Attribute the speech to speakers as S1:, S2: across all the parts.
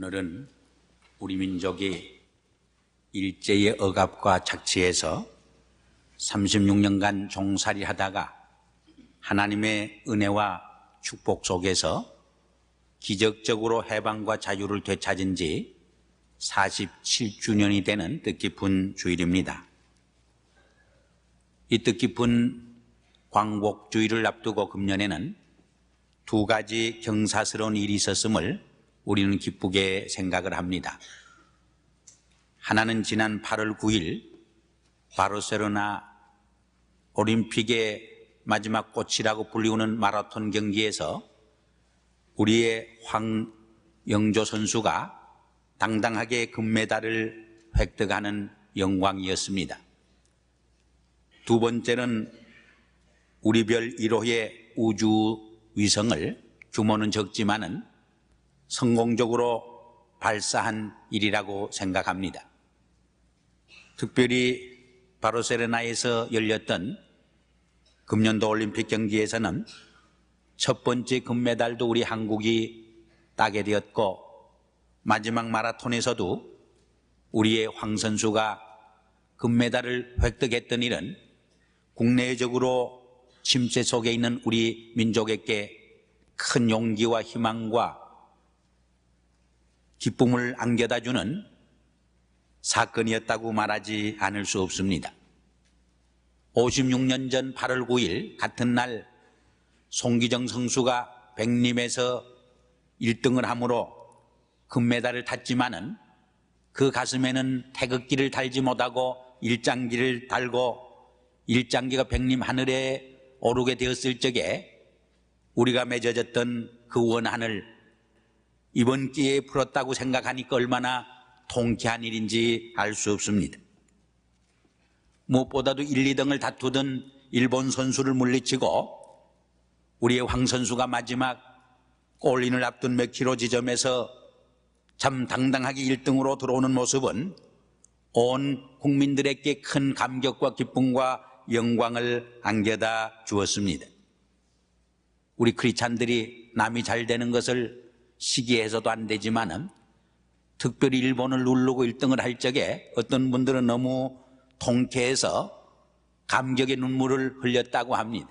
S1: 오늘은 우리 민족이 일제의 억압과 착취에서 36년간 종살이 하다가 하나님의 은혜와 축복 속에서 기적적으로 해방과 자유를 되찾은 지 47주년이 되는 뜻깊은 주일입니다. 이 뜻깊은 광복주의를 앞두고 금년에는 두 가지 경사스러운 일이 있었음을 우리는 기쁘게 생각을 합니다. 하나는 지난 8월 9일 바르셀로나 올림픽의 마지막 꽃이라고 불리우는 마라톤 경기에서 우리의 황영조 선수가 당당하게 금메달을 획득하는 영광이었습니다. 두 번째는 우리 별 1호의 우주위성을 규모는 적지만은 성공적으로 발사한 일이라고 생각합니다. 특별히 바르셀로나에서 열렸던 금년도 올림픽 경기에서는 첫 번째 금메달도 우리 한국이 따게 되었고, 마지막 마라톤에서도 우리의 황 선수가 금메달을 획득했던 일은 국내적으로 침체 속에 있는 우리 민족에게 큰 용기와 희망과 기쁨을 안겨다 주는 사건이었다고 말하지 않을 수 없습니다. 56년 전 8월 9일 같은 날 송기정 선수가 백림에서 1등을 함으로 금메달을 탔지만은 그 가슴에는 태극기를 달지 못하고 일장기를 달고 일장기가 백림 하늘에 오르게 되었을 적에 우리가 맺어졌던 그 원한을 이번 기회에 풀었다고 생각하니까 얼마나 통쾌한 일인지 알 수 없습니다. 무엇보다도 1, 2등을 다투던 일본 선수를 물리치고 우리의 황 선수가 마지막 골인을 앞둔 몇 킬로 지점에서 참 당당하게 1등으로 들어오는 모습은 온 국민들에게 큰 감격과 기쁨과 영광을 안겨다 주었습니다. 우리 크리스찬들이 남이 잘 되는 것을 시기해서도 안 되지만은 특별히 일본을 누르고 1등을 할 적에 어떤 분들은 너무 통쾌해서 감격의 눈물을 흘렸다고 합니다.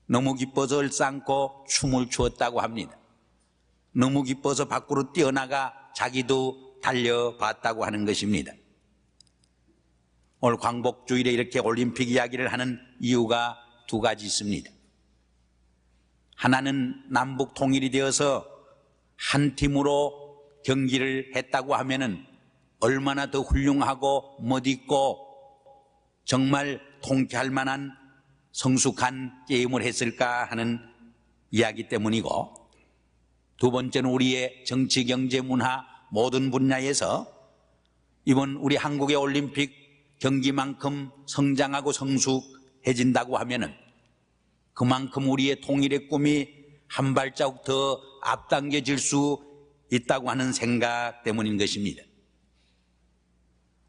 S1: 너무 기뻐서 얼싸안고 춤을 추었다고 합니다. 너무 기뻐서 밖으로 뛰어나가 자기도 달려봤다고 하는 것입니다. 오늘 광복주일에 이렇게 올림픽 이야기를 하는 이유가 두 가지 있습니다. 하나는 남북 통일이 되어서 한 팀으로 경기를 했다고 하면은 얼마나 더 훌륭하고 멋있고 정말 통쾌할 만한 성숙한 게임을 했을까 하는 이야기 때문이고, 두 번째는 우리의 정치, 경제, 문화 모든 분야에서 이번 우리 한국의 올림픽 경기만큼 성장하고 성숙해진다고 하면은 그만큼 우리의 통일의 꿈이 한 발자국 더 앞당겨질 수 있다고 하는 생각 때문인 것입니다.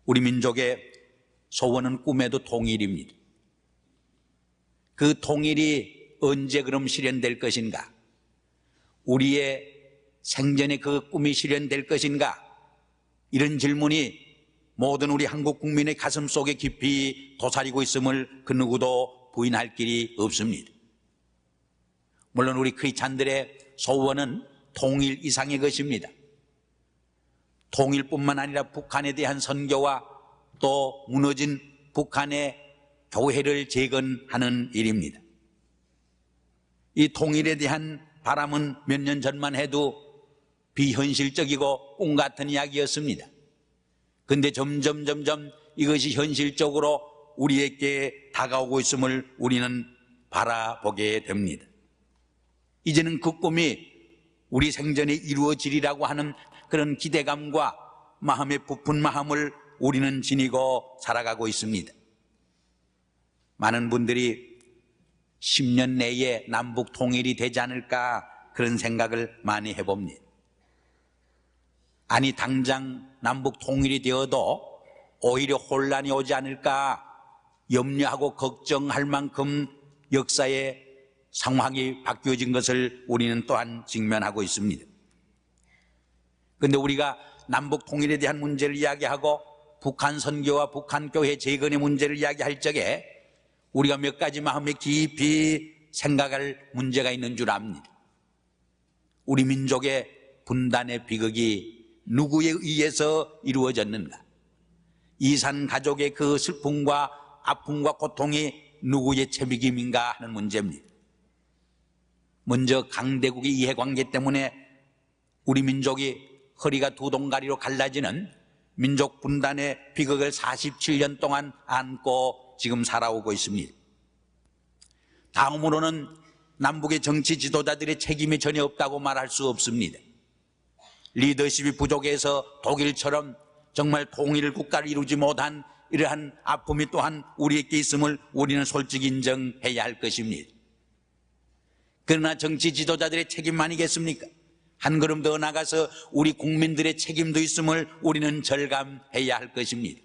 S1: 우리 민족의 소원은 꿈에도 통일입니다. 그 통일이 언제 그럼 실현될 것인가? 우리의 생전에 그 꿈이 실현될 것인가? 이런 질문이 모든 우리 한국 국민의 가슴 속에 깊이 도사리고 있음을 그 누구도 부인할 길이 없습니다. 물론 우리 크리스찬들의 소원은 통일 이상의 것입니다. 통일뿐만 아니라 북한에 대한 선교와 또 무너진 북한의 교회를 재건하는 일입니다. 이 통일에 대한 바람은 몇 년 전만 해도 비현실적이고 꿈 같은 이야기였습니다. 그런데 점점 이것이 현실적으로 우리에게 다가오고 있음을 우리는 바라보게 됩니다. 이제는 그 꿈이 우리 생전에 이루어지리라고 하는 그런 기대감과 마음의 부푼 마음을 우리는 지니고 살아가고 있습니다. 많은 분들이 10년 내에 남북 통일이 되지 않을까 그런 생각을 많이 해봅니다. 아니 당장 남북 통일이 되어도 오히려 혼란이 오지 않을까 염려하고 걱정할 만큼 역사의 상황이 바뀌어진 것을 우리는 또한 직면하고 있습니다. 그런데 우리가 남북 통일에 대한 문제를 이야기하고 북한 선교와 북한 교회 재건의 문제를 이야기할 적에 우리가 몇 가지 마음에 깊이 생각할 문제가 있는 줄 압니다. 우리 민족의 분단의 비극이 누구에 의해서 이루어졌는가? 이산 가족의 그 슬픔과 아픔과 고통이 누구의 책임인가 하는 문제입니다. 먼저 강대국의 이해관계 때문에 우리 민족이 허리가 두 동가리로 갈라지는 민족 분단의 비극을 47년 동안 안고 지금 살아오고 있습니다. 다음으로는 남북의 정치 지도자들의 책임이 전혀 없다고 말할 수 없습니다. 리더십이 부족해서 독일처럼 정말 통일 국가를 이루지 못한 이러한 아픔이 또한 우리에게 있음을 우리는 솔직히 인정해야 할 것입니다. 그러나 정치 지도자들의 책임 아니겠습니까? 한 걸음 더 나가서 우리 국민들의 책임도 있음을 우리는 절감해야 할 것입니다.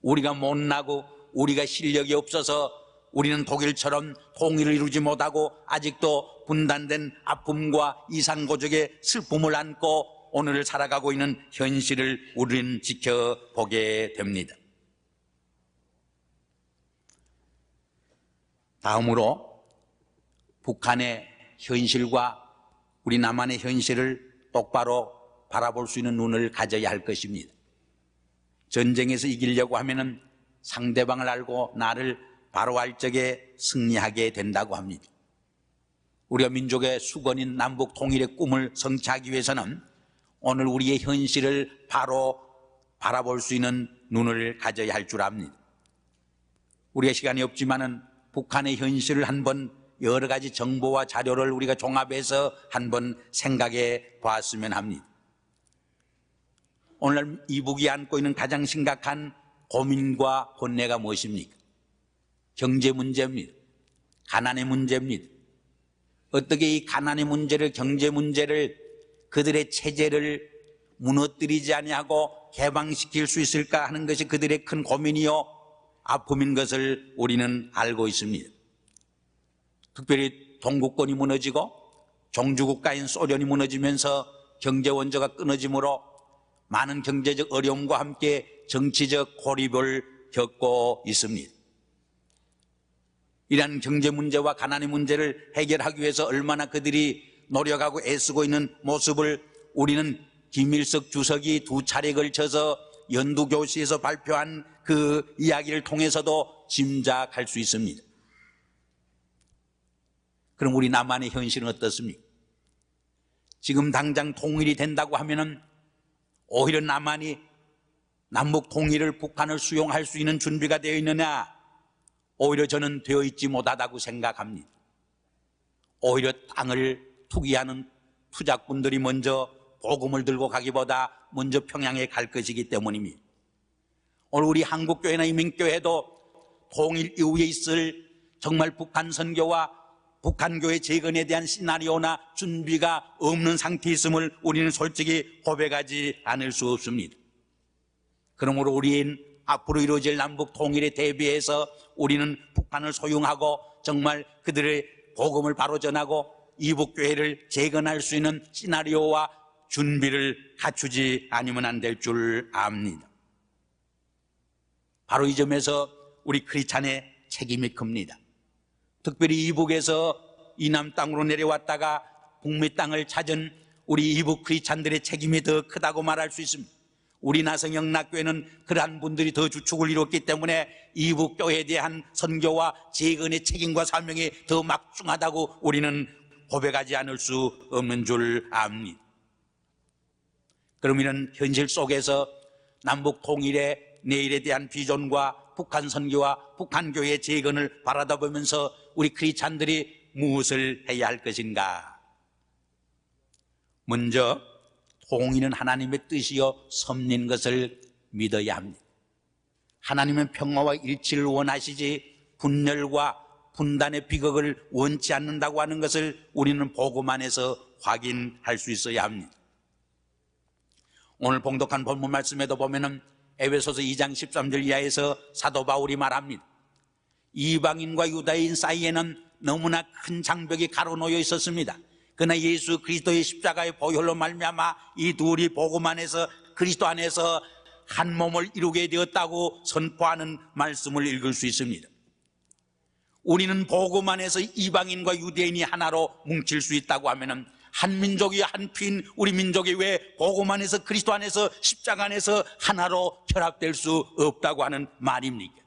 S1: 우리가 못나고 우리가 실력이 없어서 우리는 독일처럼 통일을 이루지 못하고 아직도 분단된 아픔과 이산가족의 슬픔을 안고 오늘을 살아가고 있는 현실을 우리는 지켜보게 됩니다. 다음으로 북한의 현실과 우리 남한의 현실을 똑바로 바라볼 수 있는 눈을 가져야 할 것입니다. 전쟁에서 이기려고 하면은 상대방을 알고 나를 바로 알 적에 승리하게 된다고 합니다. 우리가 민족의 수건인 남북 통일의 꿈을 성취하기 위해서는 오늘 우리의 현실을 바로 바라볼 수 있는 눈을 가져야 할 줄 압니다. 우리가 시간이 없지만은 북한의 현실을 한번 여러 가지 정보와 자료를 우리가 종합해서 한번 생각해 보았으면 합니다. 오늘 이북이 안고 있는 가장 심각한 고민과 본뇌가 무엇입니까? 경제 문제입니다. 가난의 문제입니다. 어떻게 이 가난의 문제를, 경제 문제를, 그들의 체제를 무너뜨리지 아니하고 개방시킬 수 있을까 하는 것이 그들의 큰 고민이요 아픔인 것을 우리는 알고 있습니다. 특별히 동구권이 무너지고 종주국가인 소련이 무너지면서 경제 원조가 끊어짐으로 많은 경제적 어려움과 함께 정치적 고립을 겪고 있습니다. 이러한 경제 문제와 가난의 문제를 해결하기 위해서 얼마나 그들이 노력하고 애쓰고 있는 모습을 우리는 김일석 주석이 2차례에 걸쳐서 연두교시에서 발표한 그 이야기를 통해서도 짐작할 수 있습니다. 그럼 우리 남한의 현실은 어떻습니까? 지금 당장 통일이 된다고 하면은 오히려 남한이 남북 통일을, 북한을 수용할 수 있는 준비가 되어 있느냐? 오히려 저는 되어 있지 못하다고 생각합니다. 오히려 땅을 투기하는 투자꾼들이 먼저 복음을 들고 가기보다 먼저 평양에 갈 것이기 때문입니다. 오늘 우리 한국교회나 이민교회도 통일 이후에 있을 정말 북한 선교와 북한교회 재건에 대한 시나리오나 준비가 없는 상태에 있음을 우리는 솔직히 고백하지 않을 수 없습니다. 그러므로 우리는 앞으로 이루어질 남북 통일에 대비해서 우리는 북한을 소용하고 정말 그들의 복음을 바로 전하고 이북교회를 재건할 수 있는 시나리오와 준비를 갖추지 않으면 안 될 줄 압니다. 바로 이 점에서 우리 크리스찬의 책임이 큽니다. 특별히 이북에서 이남 땅으로 내려왔다가 북미 땅을 찾은 우리 이북 크리스찬들의 책임이 더 크다고 말할 수 있습니다. 우리 나성영락교회는 그러한 분들이 더 주축을 이뤘기 때문에 이북교회에 대한 선교와 재건의 책임과 사명이 더 막중하다고 우리는 고백하지 않을 수 없는 줄 압니다. 그럼 이런 현실 속에서 남북 통일의 내일에 대한 비전과 북한 선교와 북한 교회의 재건을 바라다 보면서 우리 크리스찬들이 무엇을 해야 할 것인가? 먼저 통일은 하나님의 뜻이요 섭리인 것을 믿어야 합니다. 하나님은 평화와 일치를 원하시지 분열과 분단의 비극을 원치 않는다고 하는 것을 우리는 복음 안에서 확인할 수 있어야 합니다. 오늘 봉독한 본문 말씀에도 보면은 에베소서 2장 13절 이하에서 사도 바울이 말합니다. 이방인과 유다인 사이에는 너무나 큰 장벽이 가로놓여 있었습니다. 그러나 예수 그리스도의 십자가의 보혈로 말미암아 이 둘이 복음 안에서 그리스도 안에서 한 몸을 이루게 되었다고 선포하는 말씀을 읽을 수 있습니다. 우리는 복음 안에서 이방인과 유대인이 하나로 뭉칠 수 있다고 하면은 한 민족이 한 피인 우리 민족이 왜 복음 안에서 그리스도 안에서 십자가 안에서 하나로 결합될 수 없다고 하는 말입니까?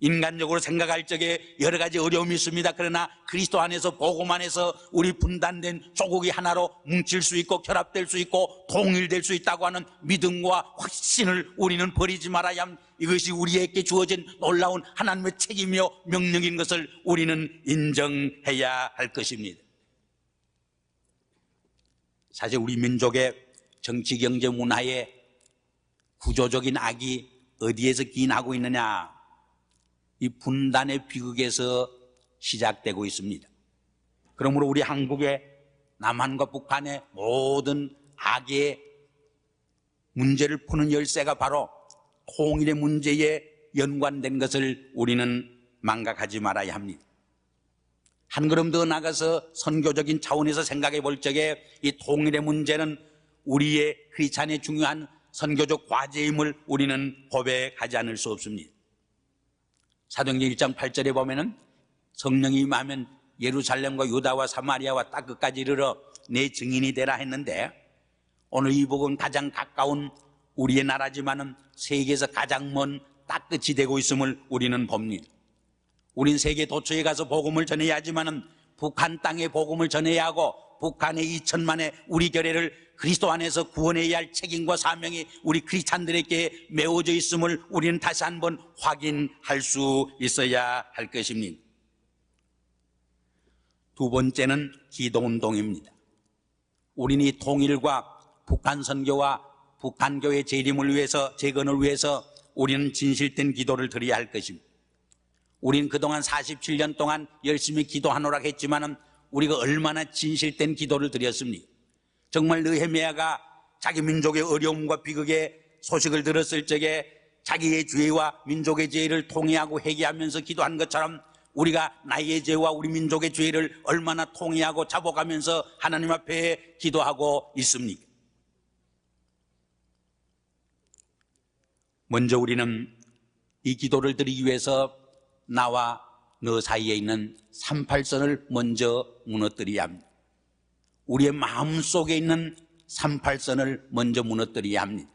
S1: 인간적으로 생각할 적에 여러 가지 어려움이 있습니다. 그러나 그리스도 안에서 복음 안에서 우리 분단된 조국이 하나로 뭉칠 수 있고 결합될 수 있고 통일될 수 있다고 하는 믿음과 확신을 우리는 버리지 말아야 합니다. 이것이 우리에게 주어진 놀라운 하나님의 책임이요 명령인 것을 우리는 인정해야 할 것입니다. 사실 우리 민족의 정치, 경제, 문화의 구조적인 악이 어디에서 기인하고 있느냐? 이 분단의 비극에서 시작되고 있습니다. 그러므로 우리 한국의 남한과 북한의 모든 악의 문제를 푸는 열쇠가 바로 통일의 문제에 연관된 것을 우리는 망각하지 말아야 합니다. 한 걸음 더 나가서 선교적인 차원에서 생각해 볼 적에 이 통일의 문제는 우리의 크리스찬의 중요한 선교적 과제임을 우리는 고백하지 않을 수 없습니다. 사도행전 1장 8절에 보면은 성령이 임하면 예루살렘과 유다와 사마리아와 땅 끝까지 이르러 내 증인이 되라 했는데, 오늘 이 복은 가장 가까운 우리의 나라지만은 세계에서 가장 먼 땅 끝이 되고 있음을 우리는 봅니다. 우린 세계 도처에 가서 복음을 전해야 하지만은 북한 땅에 복음을 전해야 하고 북한의 2천만의 우리 교회를 그리스도 안에서 구원해야 할 책임과 사명이 우리 크리스찬들에게 메워져 있음을 우리는 다시 한번 확인할 수 있어야 할 것입니다. 두 번째는 기도운동입니다. 우리는 이 통일과 북한 선교와 북한 교회 재림을 위해서, 재건을 위해서 우리는 진실된 기도를 드려야 할 것입니다. 우리는 그동안 47년 동안 열심히 기도하노라 했지만은 우리가 얼마나 진실된 기도를 드렸습니까? 정말 느헤미야가 자기 민족의 어려움과 비극의 소식을 들었을 적에 자기의 죄와 민족의 죄를 통회하고 회개하면서 기도한 것처럼 우리가 나의 죄와 우리 민족의 죄를 얼마나 통회하고 자복하면서 하나님 앞에 기도하고 있습니까? 먼저 우리는 이 기도를 드리기 위해서 나와 너 사이에 있는 38선을 먼저 무너뜨려야 합니다. 우리의 마음속에 있는 38선을 먼저 무너뜨려야 합니다.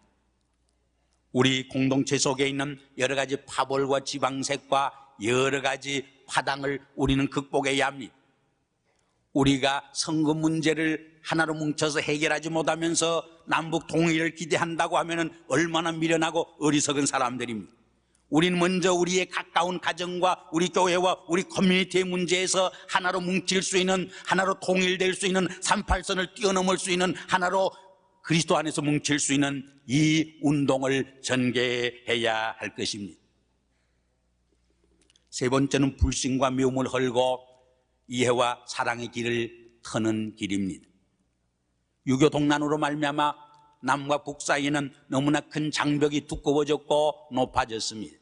S1: 우리 공동체 속에 있는 여러 가지 파벌과 지방색과 여러 가지 파당을 우리는 극복해야 합니다. 우리가 선거 문제를 하나로 뭉쳐서 해결하지 못하면서 남북 통일을 기대한다고 하면 얼마나 미련하고 어리석은 사람들입니다. 우리는 먼저 우리의 가까운 가정과 우리 교회와 우리 커뮤니티의 문제에서 하나로 뭉칠 수 있는, 하나로 통일될 수 있는, 38선을 뛰어넘을 수 있는, 하나로 그리스도 안에서 뭉칠 수 있는 이 운동을 전개해야 할 것입니다. 세 번째는 불신과 미움을 헐고 이해와 사랑의 길을 터는 길입니다. 유교 동란으로 말미암아 남과 북 사이에는 너무나 큰 장벽이 두꺼워졌고 높아졌습니다.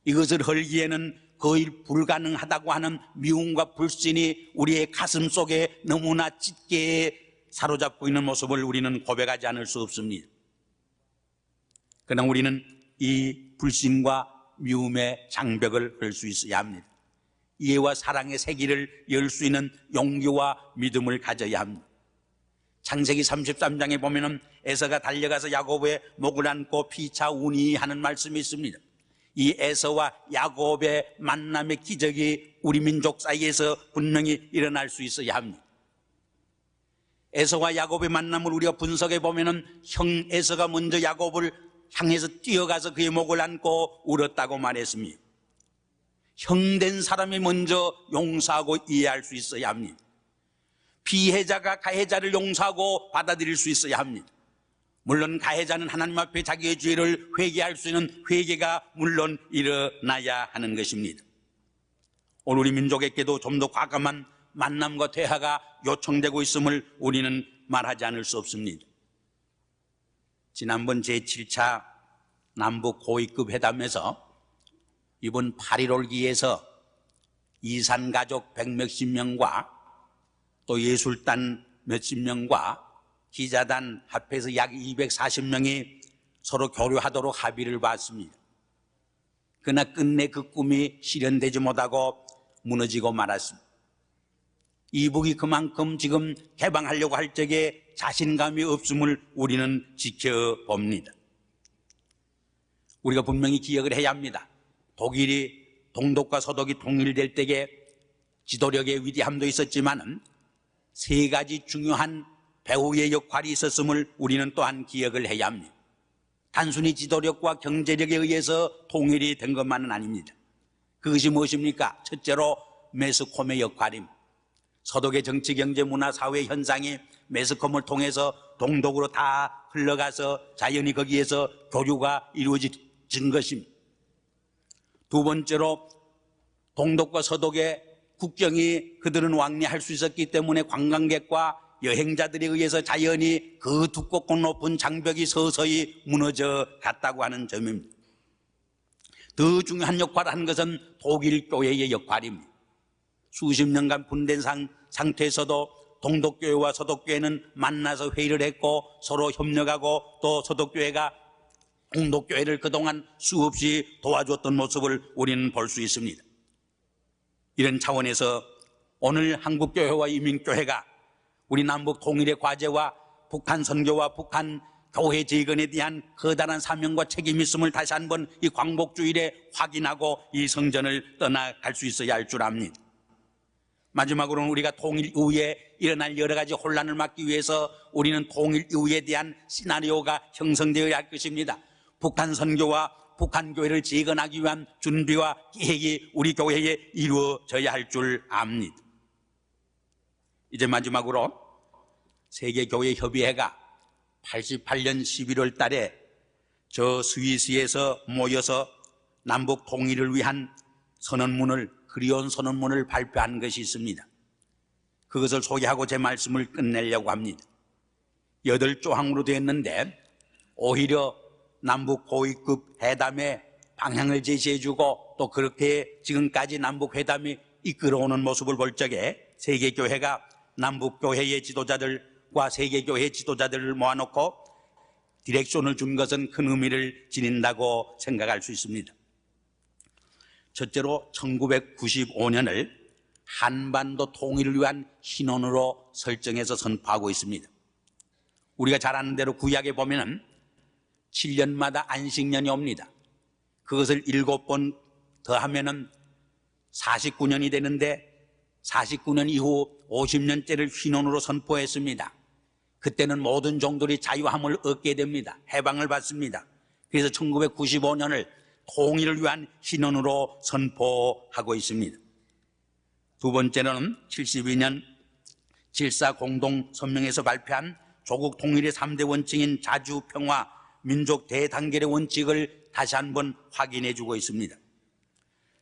S1: 이것을 헐기에는 거의 불가능하다고 하는 미움과 불신이 우리의 가슴 속에 너무나 짙게 사로잡고 있는 모습을 우리는 고백하지 않을 수 없습니다. 그러나 우리는 이 불신과 미움의 장벽을 헐 수 있어야 합니다. 이해와 사랑의 세기를 열 수 있는 용기와 믿음을 가져야 합니다. 창세기 33장에 보면은 에서가 달려가서 야곱의 목을 안고 피차 우니 하는 말씀이 있습니다. 이 에서와 야곱의 만남의 기적이 우리 민족 사이에서 분명히 일어날 수 있어야 합니다. 에서와 야곱의 만남을 우리가 분석해 보면은 형 에서가 먼저 야곱을 향해서 뛰어가서 그의 목을 안고 울었다고 말했습니다. 형된 사람이 먼저 용서하고 이해할 수 있어야 합니다. 피해자가 가해자를 용서하고 받아들일 수 있어야 합니다. 물론 가해자는 하나님 앞에 자기의 죄를 회개할 수 있는 회개가 물론 일어나야 하는 것입니다. 오늘 우리 민족에게도 좀 더 과감한 만남과 대화가 요청되고 있음을 우리는 말하지 않을 수 없습니다. 지난번 제7차 남북 고위급 회담에서 이번 8.1 올기에서 이산 가족 100몇십 명과 또 예술단 몇십 명과 기자단 합해서 약 240명이 서로 교류하도록 합의를 봤습니다. 그러나 끝내 그 꿈이 실현되지 못하고 무너지고 말았습니다. 이북이 그만큼 지금 개방하려고 할 적에 자신감이 없음을 우리는 지켜봅니다. 우리가 분명히 기억을 해야 합니다. 독일이 동독과 서독이 통일될 때에 지도력의 위대함도 있었지만 세 가지 중요한 배후의 역할이 있었음을 우리는 또한 기억을 해야 합니다. 단순히 지도력과 경제력에 의해서 통일이 된 것만은 아닙니다. 그것이 무엇입니까? 첫째로 매스컴의 역할입니다. 서독의 정치, 경제, 문화, 사회 현상이 매스컴을 통해서 동독으로 다 흘러가서 자연히 거기에서 교류가 이루어진 것입니다. 두 번째로 동독과 서독의 국경이 그들은 왕래할 수 있었기 때문에 관광객과 여행자들에 의해서 자연히 그 두껍고 높은 장벽이 서서히 무너져 갔다고 하는 점입니다. 더 중요한 역할을 한 것은 독일 교회의 역할입니다. 수십 년간 분된 상태에서도 동독교회와 서독교회는 만나서 회의를 했고 서로 협력하고 또 서독교회가 동독교회를 그동안 수없이 도와줬던 모습을 우리는 볼 수 있습니다. 이런 차원에서 오늘 한국교회와 이민교회가 우리 남북 통일의 과제와 북한 선교와 북한 교회 재건에 대한 커다란 사명과 책임이 있음을 다시 한번 이 광복주일에 확인하고 이 성전을 떠나갈 수 있어야 할 줄 압니다. 마지막으로는 우리가 통일 이후에 일어날 여러 가지 혼란을 막기 위해서 우리는 통일 이후에 대한 시나리오가 형성되어야 할 것입니다. 북한 선교와 북한 교회를 재건하기 위한 준비와 계획이 우리 교회에 이루어져야 할 줄 압니다. 이제 마지막으로 세계교회협의회가 88년 11월 달에 저 스위스에서 모여서 남북 통일을 위한 선언문을, 그리운 선언문을 발표한 것이 있습니다. 그것을 소개하고 제 말씀을 끝내려고 합니다. 8조항으로 되었는데 오히려 남북 고위급 회담의 방향을 제시해주고 또 그렇게 지금까지 남북 회담이 이끌어오는 모습을 볼 적에 세계교회가 남북교회의 지도자들과 세계교회 지도자들을 모아놓고 디렉션을 준 것은 큰 의미를 지닌다고 생각할 수 있습니다. 첫째로 1995년을 한반도 통일을 위한 신원으로 설정해서 선포하고 있습니다. 우리가 잘 아는 대로 구약에 보면은 7년마다 안식년이 옵니다. 그것을 7번 더하면은 49년이 되는데 49년 이후 50년째를 휘논으로 선포했습니다. 그때는 모든 종들이 자유함을 얻게 됩니다. 해방을 받습니다. 그래서 1995년을 통일을 위한 신원으로 선포하고 있습니다. 두 번째는 72년 7.4 공동선명에서 발표한 조국 통일의 3대 원칙인 자주, 평화, 민족 대단결의 원칙을 다시 한번 확인해 주고 있습니다.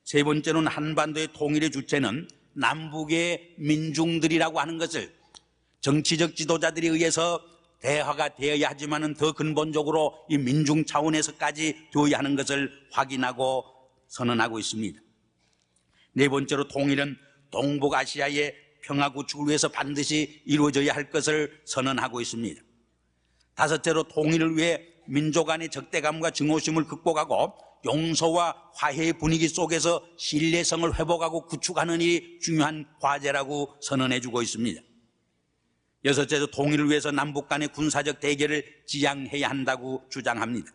S1: 세 번째는 한반도의 통일의 주체는 남북의 민중들이라고 하는 것을 정치적 지도자들에 의해서 대화가 되어야 하지만은 더 근본적으로 이 민중 차원에서까지 되어야 하는 것을 확인하고 선언하고 있습니다. 네 번째로 통일은 동북아시아의 평화 구축을 위해서 반드시 이루어져야 할 것을 선언하고 있습니다. 다섯째로 통일을 위해 민족 간의 적대감과 증오심을 극복하고 용서와 화해의 분위기 속에서 신뢰성을 회복하고 구축하는 일이 중요한 과제라고 선언해주고 있습니다. 여섯째로 통일을 위해서 남북 간의 군사적 대결을 지양해야 한다고 주장합니다.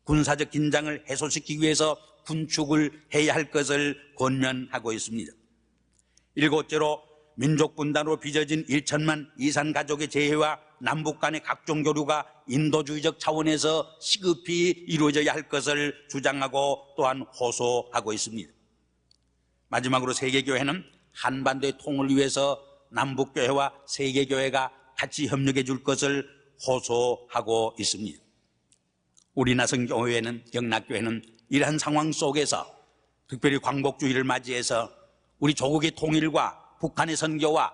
S1: 군사적 긴장을 해소시키기 위해서 군축을 해야 할 것을 권면하고 있습니다. 일곱째로 민족 분단으로 빚어진 1천만 이산 가족의 재해와 남북 간의 각종 교류가 인도주의적 차원에서 시급히 이루어져야 할 것을 주장하고 또한 호소하고 있습니다. 마지막으로 세계교회는 한반도의 통일을 위해서 남북교회와 세계교회가 같이 협력해 줄 것을 호소하고 있습니다. 우리 나성교회는, 영락교회는 이러한 상황 속에서 특별히 광복주의를 맞이해서 우리 조국의 통일과 북한의 선교와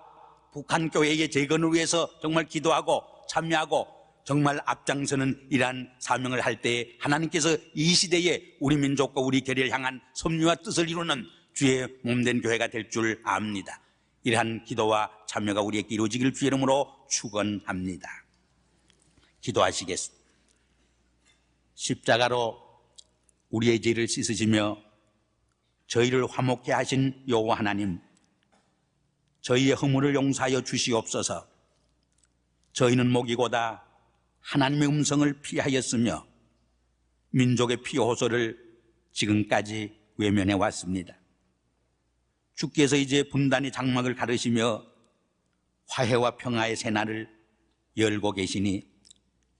S1: 북한 교회의 재건을 위해서 정말 기도하고 참여하고 정말 앞장서는 이러한 사명을 할 때 하나님께서 이 시대에 우리 민족과 우리 교회를 향한 섭리와 뜻을 이루는 주의 몸된 교회가 될 줄 압니다. 이러한 기도와 참여가 우리에게 이루어지길 주의 이름으로 축원합니다. 기도하시겠습니다. 십자가로 우리의 죄를 씻으시며 저희를 화목케 하신 여호와 하나님, 저희의 허물을 용서하여 주시옵소서. 저희는 목이고다 하나님의 음성을 피하였으며 민족의 피 호소를 지금까지 외면해 왔습니다. 주께서 이제 분단의 장막을 가르시며 화해와 평화의 새날을 열고 계시니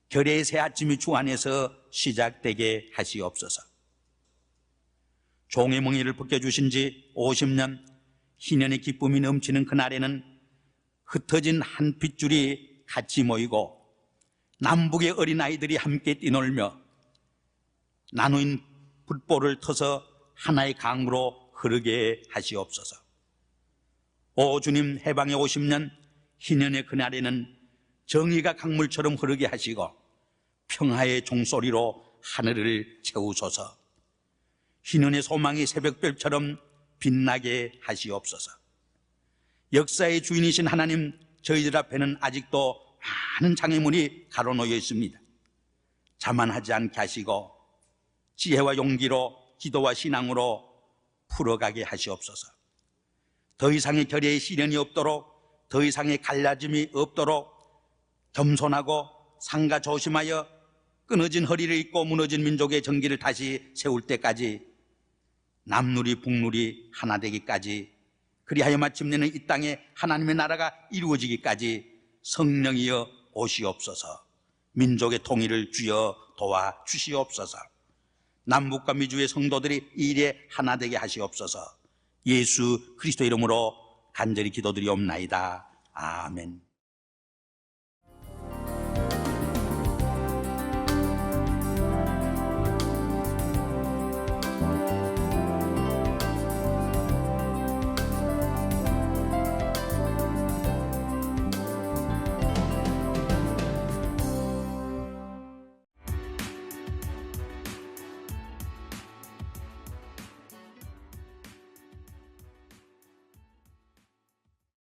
S1: 결의의 새 아침이 주 안에서 시작되게 하시옵소서. 종의 멍에를 벗겨주신 지 50년, 희년의 기쁨이 넘치는 그날에는 흩어진 한 핏줄이 같이 모이고 남북의 어린아이들이 함께 뛰놀며 나누인 붓볼을 터서 하나의 강으로 흐르게 하시옵소서. 오 주님, 해방의 50년, 희년의 그날에는 정의가 강물처럼 흐르게 하시고 평화의 종소리로 하늘을 채우소서. 희년의 소망이 새벽별처럼 빛나게 하시옵소서. 역사의 주인이신 하나님, 저희들 앞에는 아직도 많은 장애물이 가로놓여 있습니다. 자만하지 않게 하시고 지혜와 용기로 기도와 신앙으로 풀어가게 하시옵소서. 더 이상의 결의의 시련이 없도록, 더 이상의 갈라짐이 없도록 겸손하고 상가 조심하여 끊어진 허리를 잇고 무너진 민족의 정기를 다시 세울 때까지 남누리 북누리 하나 되기까지, 그리하여 마침내는 이 땅에 하나님의 나라가 이루어지기까지 성령이여 오시옵소서. 민족의 통일을 주여 도와주시옵소서. 남북과 미주의 성도들이 이 일에 하나 되게 하시옵소서. 예수 그리스도 이름으로 간절히 기도드리옵나이다. 아멘.